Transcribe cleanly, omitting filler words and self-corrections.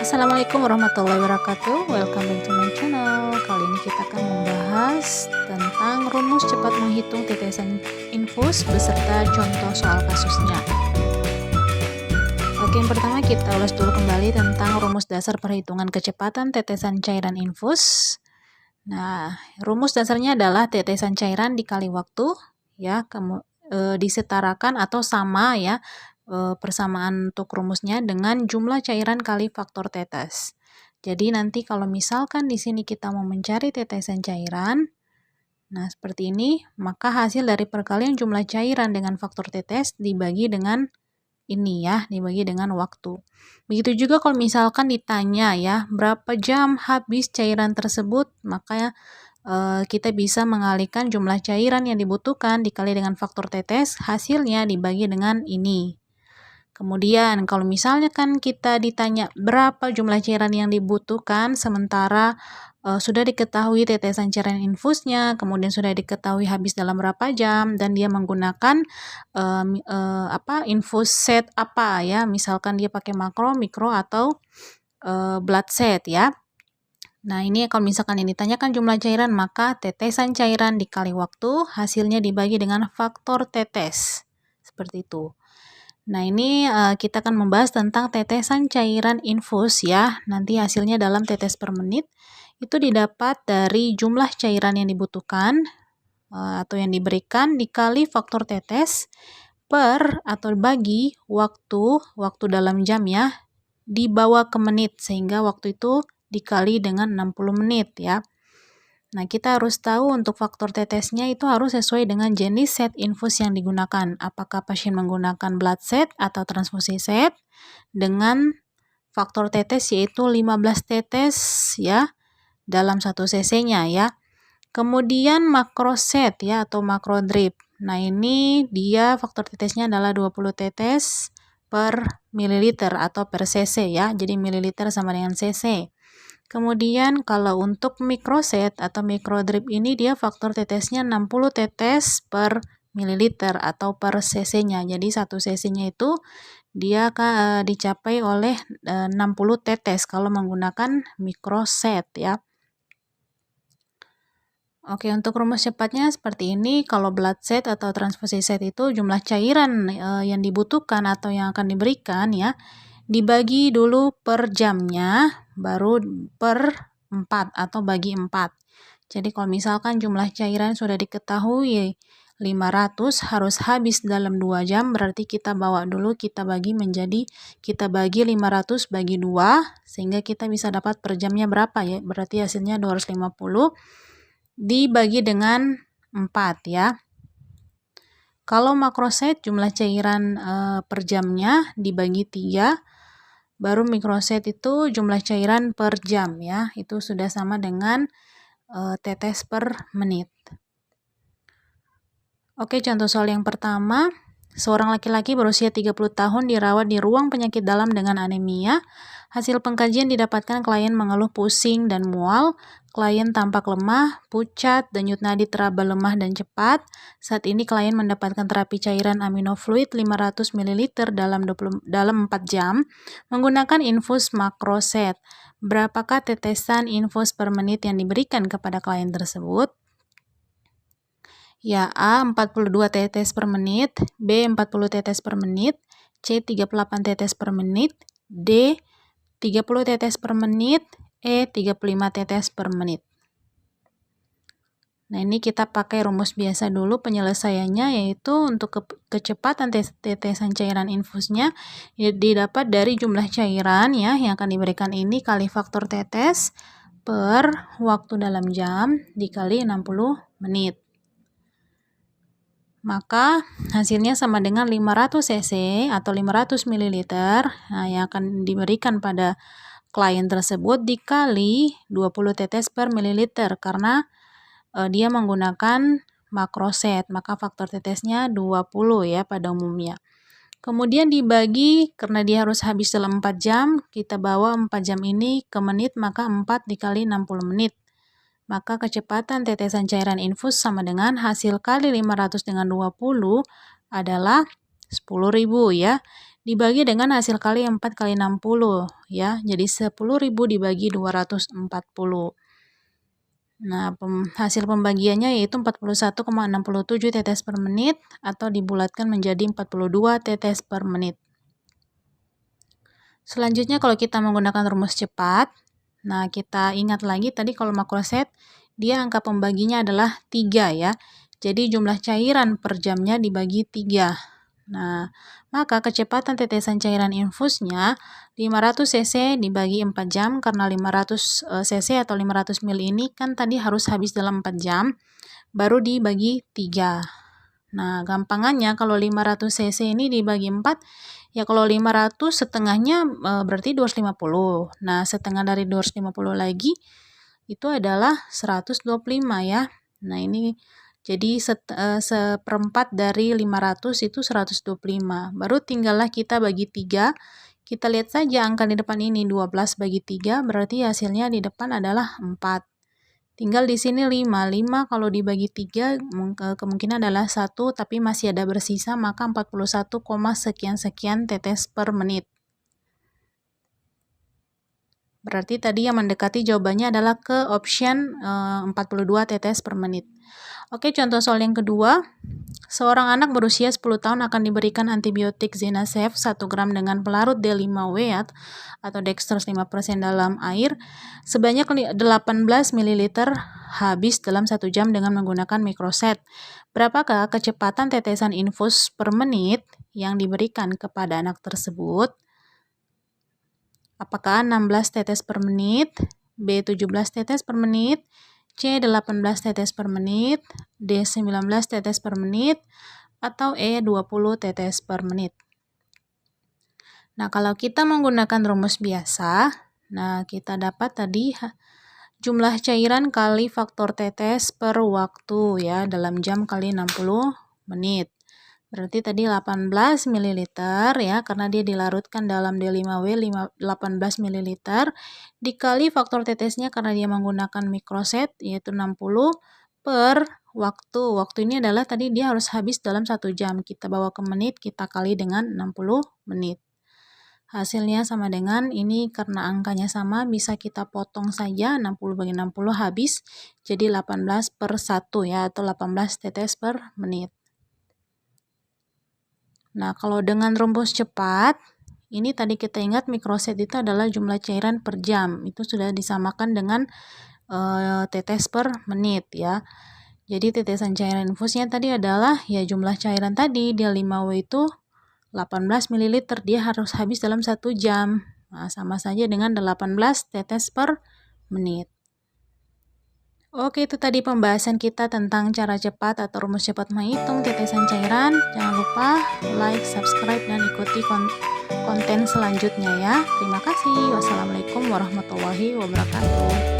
Assalamualaikum warahmatullahi wabarakatuh. Welcome back to my channel. Kali ini kita akan membahas tentang rumus cepat menghitung tetesan infus beserta contoh soal kasusnya. Oke, yang pertama kita ulas dulu kembali tentang rumus dasar perhitungan kecepatan tetesan cairan infus. Nah, rumus dasarnya adalah tetesan cairan dikali waktu, ya, disetarakan atau sama, ya, persamaan untuk rumusnya dengan jumlah cairan kali faktor tetes. Jadi nanti kalau misalkan di sini kita mau mencari tetesan cairan, nah seperti ini, maka hasil dari perkalian jumlah cairan dengan faktor tetes dibagi dengan ini, ya, dibagi dengan waktu. Begitu juga kalau misalkan ditanya, ya, berapa jam habis cairan tersebut, maka kita bisa mengalihkan jumlah cairan yang dibutuhkan dikali dengan faktor tetes, hasilnya dibagi dengan ini. Kemudian kalau misalnya kan kita ditanya berapa jumlah cairan yang dibutuhkan, sementara sudah diketahui tetesan cairan infusnya, kemudian sudah diketahui habis dalam berapa jam, dan dia menggunakan infus set apa, ya, misalkan dia pakai makro, mikro, atau blood set, ya. Nah, ini kalau misalkan yang ditanyakan jumlah cairan, maka tetesan cairan dikali waktu, hasilnya dibagi dengan faktor tetes. Seperti itu. Nah, ini kita akan membahas tentang tetesan cairan infus, ya. Nanti hasilnya dalam tetes per menit. Itu didapat dari jumlah cairan yang dibutuhkan atau yang diberikan dikali faktor tetes per atau bagi waktu dalam jam, ya, dibawa ke menit, sehingga waktu itu dikali dengan 60 menit, ya. Nah, kita harus tahu untuk faktor tetesnya itu harus sesuai dengan jenis set infus yang digunakan. Apakah pasien menggunakan blood set atau transfusi set dengan faktor tetes yaitu 15 tetes, ya, dalam 1 cc-nya, ya. Kemudian makro set, ya, atau makro drip. Nah, ini dia faktor tetesnya adalah 20 tetes per mililiter atau per cc, ya. Jadi mililiter sama dengan cc. Kemudian kalau untuk mikroset atau mikrodrip ini dia faktor tetesnya 60 tetes per mililiter atau per cc-nya. Jadi 1 cc-nya itu dia dicapai oleh 60 tetes kalau menggunakan mikroset, ya. Oke, untuk rumus cepatnya seperti ini. Kalau blood set atau transfusi set itu jumlah cairan yang dibutuhkan atau yang akan diberikan, ya, dibagi dulu per jamnya, baru per 4 atau bagi 4. Jadi kalau misalkan jumlah cairan sudah diketahui 500 harus habis dalam 2 jam, berarti kita bawa dulu, kita bagi 500 bagi 2, sehingga kita bisa dapat per jamnya berapa, ya. Berarti hasilnya 250 dibagi dengan 4, ya. Kalau makroset jumlah cairan per jamnya dibagi 3, baru mikroset itu jumlah cairan per jam, ya. Itu sudah sama dengan tetes per menit. Oke, contoh soal yang pertama. Seorang laki-laki berusia 30 tahun dirawat di ruang penyakit dalam dengan anemia. Hasil pengkajian didapatkan klien mengeluh pusing dan mual. Klien tampak lemah, pucat, denyut nadi teraba lemah dan cepat. Saat ini klien mendapatkan terapi cairan aminofluid 500 ml dalam 4 jam menggunakan infus makroset. Berapakah tetesan infus per menit yang diberikan kepada klien tersebut? Ya, A 42 tetes per menit, B 40 tetes per menit, C 38 tetes per menit, D 30 tetes per menit, E 35 tetes per menit. Nah, ini kita pakai rumus biasa dulu penyelesaiannya, yaitu untuk kecepatan tetesan cairan infusnya didapat dari jumlah cairan, ya, yang akan diberikan ini kali faktor tetes per waktu dalam jam dikali 60 menit. Maka hasilnya sama dengan 500 cc atau 500 ml yang akan diberikan pada klien tersebut dikali 20 tetes per mililiter, karena dia menggunakan makroset, maka faktor tetesnya 20, ya, pada umumnya. Kemudian dibagi, karena dia harus habis dalam 4 jam, kita bawa 4 jam ini ke menit, maka 4 dikali 60 menit. Maka kecepatan tetesan cairan infus sama dengan hasil kali 500 dengan 20 adalah 10.000, ya. dibagi dengan hasil kali 4 kali 60 ya. Jadi 10.000 dibagi 240. Nah, hasil pembagiannya yaitu 41,67 tetes per menit atau dibulatkan menjadi 42 tetes per menit. Selanjutnya kalau kita menggunakan rumus cepat, nah kita ingat lagi tadi kalau makroset dia angka pembaginya adalah 3 ya. Jadi jumlah cairan per jamnya dibagi 3. Nah, maka kecepatan tetesan cairan infusnya 500 cc dibagi 4 jam karena 500 cc atau 500 ml ini kan tadi harus habis dalam 4 jam baru dibagi 3. Nah, gampangannya kalau 500 cc ini dibagi 4 ya kalau 500 setengahnya berarti 250. Nah, setengah dari 250 lagi itu adalah 125 ya. Nah, ini jadi seperempat dari 500 itu 125. Baru tinggallah kita bagi 3. Kita lihat saja angka di depan ini 12 bagi 3 berarti hasilnya di depan adalah 4. Tinggal di sini 5. 5 kalau dibagi 3 kemungkinan adalah 1 tapi masih ada bersisa maka 41, sekian-sekian tetes per menit. Berarti tadi yang mendekati jawabannya adalah ke option 42 tetes per menit. Oke, contoh soal yang kedua. Seorang anak berusia 10 tahun akan diberikan antibiotik Zinasef 1 gram dengan pelarut D5W atau dextrose 5% dalam air sebanyak 18 ml habis dalam 1 jam dengan menggunakan mikroset. Berapakah kecepatan tetesan infus per menit yang diberikan kepada anak tersebut? Apakah 16 tetes per menit, B 17 tetes per menit, C 18 tetes per menit, D 19 tetes per menit, atau E 20 tetes per menit. Nah, kalau kita menggunakan rumus biasa, nah kita dapat tadi jumlah cairan kali faktor tetes per waktu ya dalam jam kali 60 menit. Berarti tadi 18 ml ya, karena dia dilarutkan dalam D5W 18 ml, dikali faktor tetesnya karena dia menggunakan mikroset, yaitu 60 per waktu. Waktu ini adalah tadi dia harus habis dalam 1 jam. Kita bawa ke menit, kita kali dengan 60 menit. Hasilnya sama dengan ini karena angkanya sama, bisa kita potong saja 60 bagi 60 habis, jadi 18 per 1 ya, atau 18 tetes per menit. Nah, kalau dengan rumus cepat, ini tadi kita ingat mikroset itu adalah jumlah cairan per jam. Itu sudah disamakan dengan tetes per menit ya. Jadi tetesan cairan infusnya tadi adalah ya jumlah cairan tadi, dia 5W itu 18 ml, dia harus habis dalam 1 jam. Nah, sama saja dengan 18 tetes per menit. Oke, itu tadi pembahasan kita tentang cara cepat atau rumus cepat menghitung tetesan cairan. Jangan lupa like, subscribe, dan ikuti konten selanjutnya ya. Terima kasih. Wassalamualaikum warahmatullahi wabarakatuh.